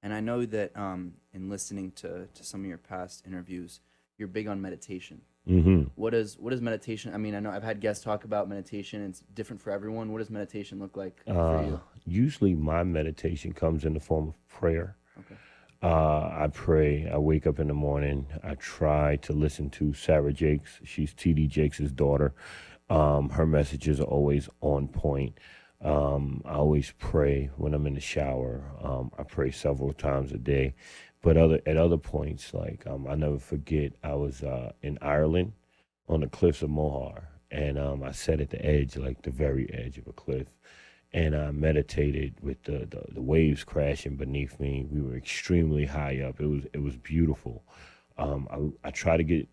And I know that in listening to some of your past interviews, you're big on meditation. Hmm. What is meditation? I mean, I know I've had guests talk about meditation. It's different for everyone. What does meditation look like for Uh, you? Usually my meditation comes in the form of prayer. Okay. I pray. I wake up in the morning. I try to listen to Sarah Jakes. She's TD Jakes' daughter. Her messages are always on point. I always pray when I'm in the shower. I pray several times a day. But at other points, like I never forget, I was in Ireland on the cliffs of Moher, and I sat at the edge, like the very edge of a cliff, and I meditated with the waves crashing beneath me. We were extremely high up. It was beautiful. I try to get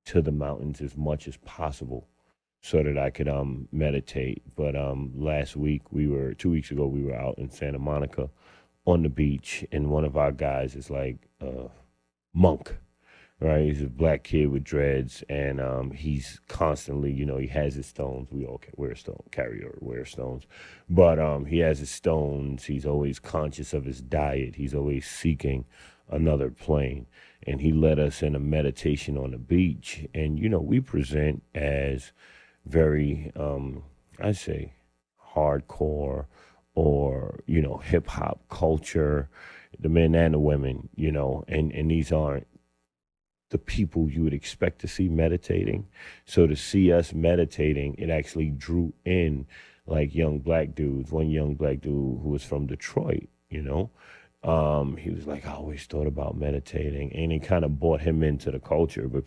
to the mountains as much as possible so that I could meditate. But last week 2 weeks ago we were out in Santa Monica on the beach, and one of our guys is like a monk, right? He's a black kid with dreads, and he's constantly, he has his stones. We all wear stone, carry or wear stones, but he has his stones. He's always conscious of his diet. He's always seeking another plane, and he led us in a meditation on the beach. And we present as very, I say, hardcore or hip hop culture, the men and the women, and these aren't the people you would expect to see meditating. So to see us meditating, it actually drew in like young black dudes. One young black dude who was from Detroit, he was like, I always thought about meditating, and it kind of brought him into the culture. But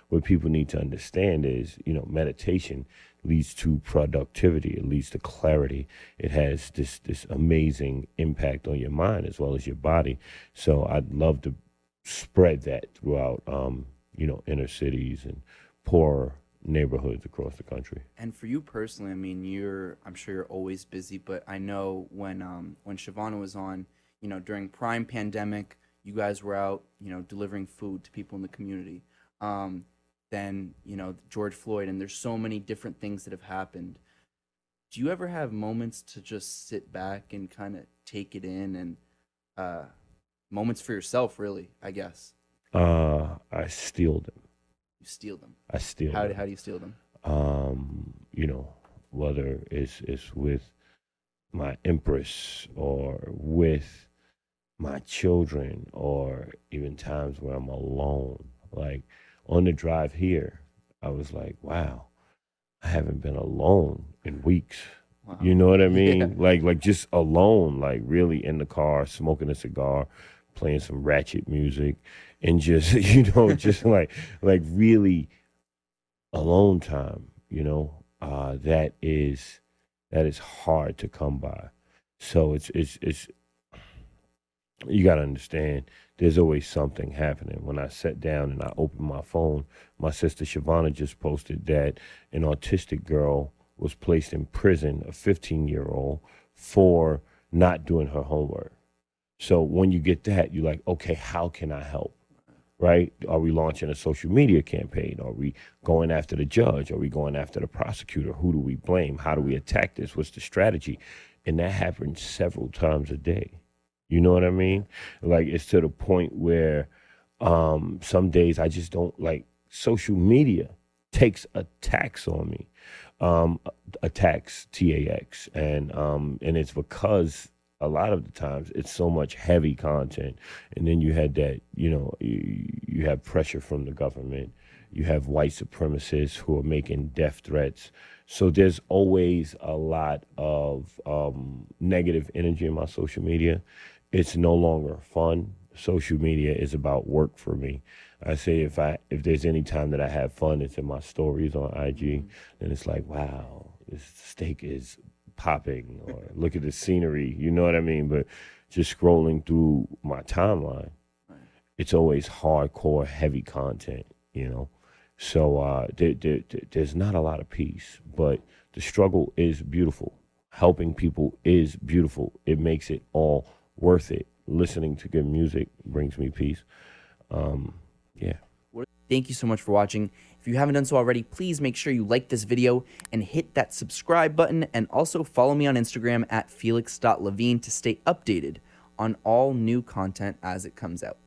what people need to understand is, meditation leads to productivity. It leads to clarity. It has this amazing impact on your mind as well as your body. So I'd love to spread that throughout, inner cities and poorer neighborhoods across the country. And for you personally, I mean, I'm sure you're always busy, but I know when Shavana was on, during prime pandemic, you guys were out, delivering food to people in the community. Then, George Floyd, and there's so many different things that have happened. Do you ever have moments to just sit back and kind of take it in and uh, moments for yourself, really, I guess? I steal them. You steal them. I steal How, them. how do you steal them? You know, whether it's with my empress or with my children, or even times where I'm alone. Like on the drive here, I was like, wow, I haven't been alone in weeks. Wow. You know what I Yeah. mean? Like just alone, like really in the car, smoking a cigar, playing some ratchet music, and just just like really alone time. That is hard to come by. So it's you got to understand there's always something happening. When I sat down and I opened my phone, my sister Shavana just posted that an autistic girl was placed in prison, a 15-year-old, for not doing her homework. So when you get that, you're like, okay, how can I help? Right? Are we launching a social media campaign? Are we going after the judge? Are we going after the prosecutor? Who do we blame? How do we attack this? What's the strategy? And that happens several times a day. You know what I mean? Like it's to the point where some days I just don't like social media takes a tax on me, um, a tax tax, and it's because a lot of the times it's so much heavy content, and then you had that you have pressure from the government, you have white supremacists who are making death threats. So there's always a lot of negative energy in my social media. It's no longer fun. Social media is about work for me. I say if there's any time that I have fun, it's in my stories on IG. Mhm. And it's like, wow, this steak is popping, or look at the scenery. You know what I mean? But just scrolling through my timeline, Right. it's always hardcore, heavy content. You know, so there's not a lot of peace, but the struggle is beautiful. Helping people is beautiful. It makes it all worth it. Listening to good music brings me peace. Um, yeah. Thank you so much for watching. If you haven't done so already, please make sure you like this video and hit that subscribe button, and also follow me on Instagram at felix.levine to stay updated on all new content as it comes out.